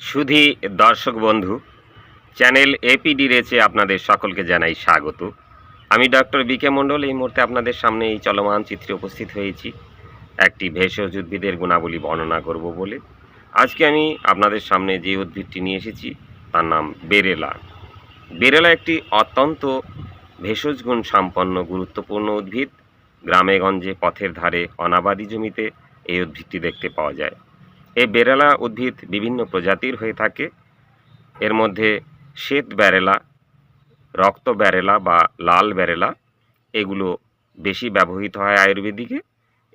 সুধী দর্শক বন্ধু, channel APD রেচে আপনাদের সকলকে জানাই স্বাগত। আমি ডক্টর বিকে মণ্ডল এই মুহূর্তে আপনাদের সামনে এই চলমান চিত্রে উপস্থিত হয়েছি একটি ভেষজ উদ্ভিদের গুণাবলী বর্ণনা করব বলে। আজকে আমি আপনাদের সামনে যে উদ্ভিদটি নিয়ে এসেছি তার নাম বেরেলা। বেরেলা একটি অত্যন্ত ভেষজ গুণ সম্পন্ন গুরুত্বপূর্ণ উদ্ভিদ। গ্রামে গঞ্জে পথের ধারে অনাবাদি জমিতে এই উদ্ভিদটি দেখতে পাওয়া যায়। এই বেরেলা উদ্ভিদ বিভিন্ন প্রজাতির হয়ে থাকে। এর মধ্যে শ্বেত বেরেলা, রক্ত বেরেলা বা লাল বেরেলা এগুলো বেশি ব্যবহৃত হয় আয়ুর্বেদিকে।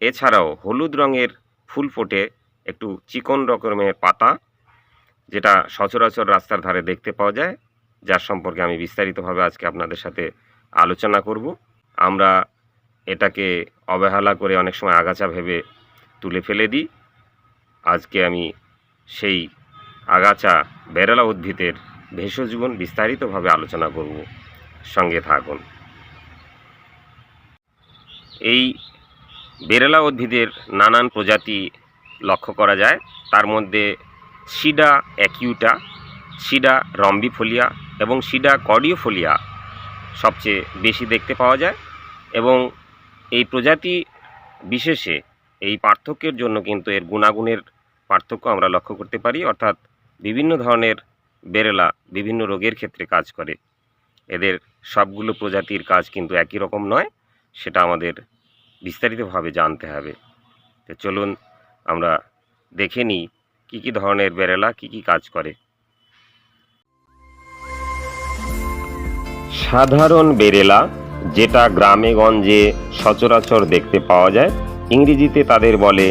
এছাড়াও হলুদ রঙের ফুল ফোটে একটু চিকন রকমের পাতা, যেটা সচরাচর রাস্তার ধারে দেখতে পাওয়া যায়, যার সম্পর্কে আমি বিস্তারিতভাবে আজকে আপনাদের সাথে আলোচনা করব। আমরা এটাকে অবহেলা করে অনেক সময় আগাছা ভেবে তুলে ফেলে দিই। আজকে আমি সেই আগাছা বেরেলা উদ্ভিদের ভেষজ গুণ বিস্তারিতভাবে আলোচনা করব, সঙ্গে থাকুন। এই বেরেলা উদ্ভিদের নানান প্রজাতি লক্ষ্য করা যায়। তার মধ্যে সিডা অ্যাকিউটা, সিডা রম্বিফোলিয়া এবং সিডা কর্ডিওফোলিয়া সবচেয়ে বেশি দেখতে পাওয়া যায়। এবং এই প্রজাতি বিশেষে এই পার্থক্যের জন্য কিন্তু এর গুণাগুণের পার্থক্য আমরা লক্ষ্য করতে পারি। অর্থাৎ বিভিন্ন ধরনের বেরেলা বিভিন্ন রোগের ক্ষেত্রে কাজ করে। এদের সবগুলো প্রজাতির কাজ কিন্তু একই রকম নয়, সেটা আমাদের বিস্তারিতভাবে জানতে হবে। তো চলুন আমরা দেখে নিই কী কী ধরনের বেরেলা কী কী কাজ করে। সাধারণ বেরেলা, যেটা গ্রামে গঞ্জে সচরাচর দেখতে পাওয়া যায়, ইংরেজিতে তাদের বলে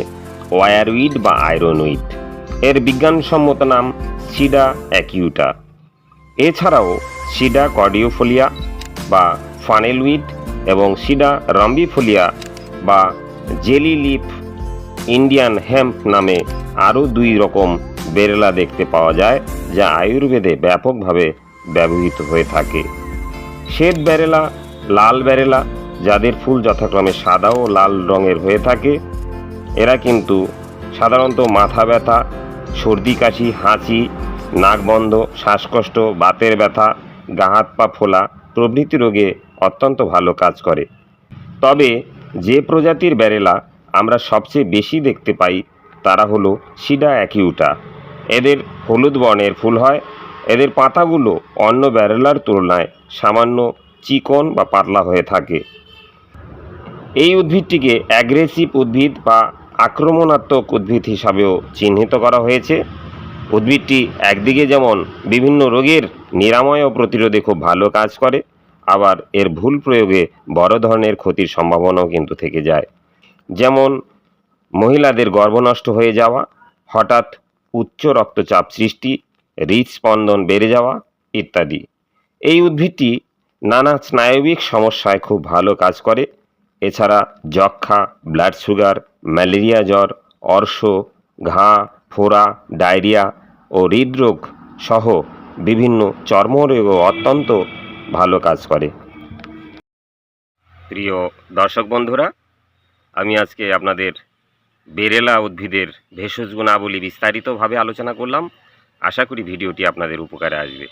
ওয়ারউইড বা আয়রনউইড। এর বিজ্ঞানসম্মত নাম সিডা অ্যাকিউটা। এছাড়াও সিডা কর্ডিওফোলিয়া বা ফানেলউইড এবং সিডা রম্বিফোলিয়া বা জেলি লিফ ইন্ডিয়ান হেম্প নামে আরও 2 রকম বেরেলা দেখতে পাওয়া যায়, যা আয়ুর্বেদে ব্যাপকভাবে ব্যবহৃত হয়ে থাকে। শ্বেত বেরেলা, লাল বেরেলা, যাদের ফুল যথাক্রমে সাদা ও লাল রঙের হয়ে থাকে, এরা কিন্তু সাধারণত মাথা ব্যথা, সর্দি কাশি, হাঁচি, নাক বন্ধ, শ্বাসকষ্ট, বাতের ব্যথা, গা হাত পা ফোলা প্রভৃতি রোগে অত্যন্ত ভালো কাজ করে। তবে যে প্রজাতির বেরেলা আমরা সবচেয়ে বেশি দেখতে পাই তারা হলো সিডা অ্যাকিউটা। এদের হলুদ বর্ণের ফুল হয়। এদের পাতাগুলো অন্য বেরেলার তুলনায় সামান্য চিকন বা পাতলা হয়ে থাকে। এই উদ্ভিদটিকে অ্যাগ্রেসিভ উদ্ভিদ বা আক্রমণাত্মক উদ্ভিদ হিসাবেও চিহ্নিত করা হয়েছে। উদ্ভিদটি একদিকে যেমন বিভিন্ন রোগের নিরাময় ও প্রতিরোধে খুব ভালো কাজ করে, আবার এর ভুল প্রয়োগে বড় ধরনের ক্ষতির সম্ভাবনাও কিন্তু থেকে যায়। যেমন মহিলাদের গর্ভনষ্ট হয়ে যাওয়া, হঠাৎ উচ্চ রক্তচাপ সৃষ্টি, হৃদস্পন্দন বেড়ে যাওয়া ইত্যাদি। এই উদ্ভিদটি নানা স্নায়বিক সমস্যায় খুব ভালো কাজ করে। এছাড়া যক্ষা, ব্লাড সুগার, ম্যালেরিয়া জ্বর, অর্শ, ঘা, ফোড়া, ডায়রিয়া ও হৃদরোগ সহ বিভিন্ন চর্মরোগও অত্যন্ত ভালো কাজ করে। প্রিয় দর্শক বন্ধুরা, আমি আজকে আপনাদের বেরেলা উদ্ভিদের ভেষজ গুণাবলী বিস্তারিতভাবে আলোচনা করলাম। আশা করি ভিডিওটি আপনাদের উপকারে আসবে।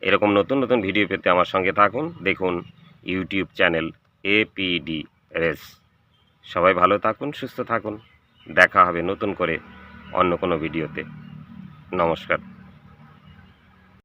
এরকম নতুন নতুন ভিডিও পেতে আমার সঙ্গে থাকুন। দেখুন ইউটিউব চ্যানেল এপিডি রেস। সবাই ভালো থাকুন, সুস্থ থাকুন। দেখা হবে নতুন করে অন্য কোনো ভিডিওতে। নমস্কার।